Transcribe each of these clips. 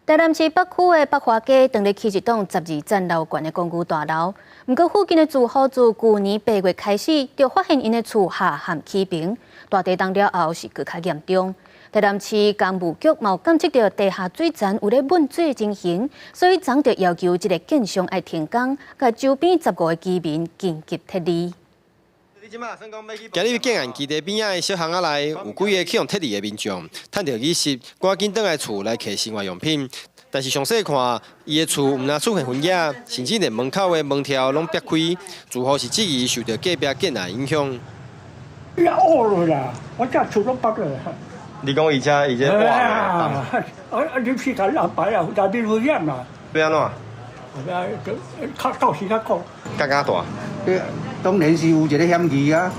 台南市北区的北华街当日起一栋12层楼高的公寓大楼，不过附近的住户自去年8月开始，就发现因的厝下陷起平，大地震了后是更加严重。台南市工务局嘛有监测到地下水站有咧汶水情形，所以昨就要求这个建商爱停工，甲周边15个居民紧急撤离。 今日建案基地边仔的小巷仔内，有几个去用撤离的民众，趁着雨势，赶紧倒来厝来摕生活用品。但是详细看，伊的厝唔但出现分野，甚至连门口的门条拢裂开，住户是质疑受到隔壁建案影响。也恶了啦，我家厝都崩了。你讲伊这挖啊！你去睇阿伯啊，大啲危险啦。要安怎？到时较讲。加大。当然是有一个嫌疑啊，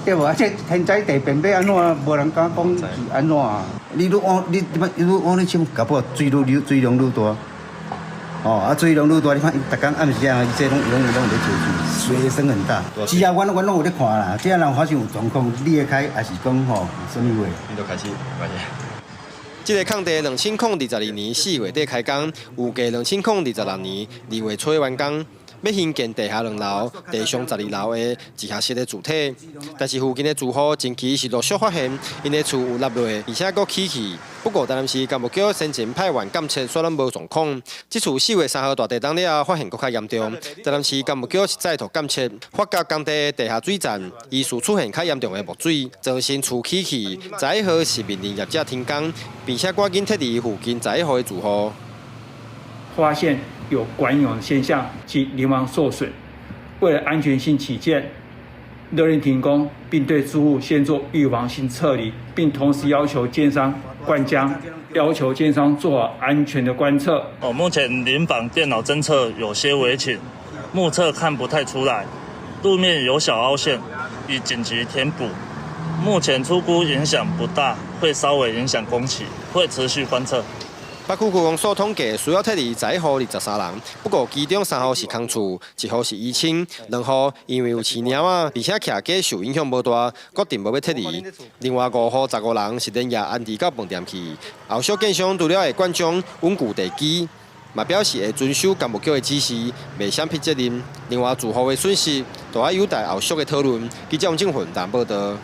对无？这天灾地变要安怎，无人敢讲是安怎啊？你往你冲，搞不好水量愈大。哦，水量愈大，你看逐工暗时啊，伊这拢在做水声很大。是啊，阮拢有咧看啦，这人发生有状况，裂开还是讲吼什么话？你就开始，这个空地2022年4月底开工，预计2026年2月初完工。 要兴建地下2楼、地上12楼的地下室的主体，但是附近的住户近期是陆续发现，因的厝有落落，而且阁起气。不过台南市工务局先前派员监测，虽然无状况，这厝4月3号大地震了后，发现阁较严重。台南市工务局是再度监测，发觉工地地下水站疑似出现较严重的木水，造成厝起气。11号是命令业者停工，并且赶紧撤离附近11号的住户。发现 有管涌现象及临亡受损，为了安全性起见，勒令停工，并对住户先做预防性撤离，并同时要求建商灌浆，要求建商做好安全的观测。目前临房电脑侦测有些微倾，目测看不太出来，路面有小凹陷，已紧急填补。目前初估影响不大，会稍微影响工期，会持续观测。 北区区公所统计需要撤离11户23人，不过其中3户是空厝，1户是遗亲，2户因为有饲猫啊，而且徛家受影响无大，决定无要撤离。另外5户15人是连夜安置到饭店去。后续建商除了会灌浆稳固地基，嘛表示会遵守工务局的指示，袂闪避责任。另外住户的损失，都要有待后续的讨论。记者王正云报道。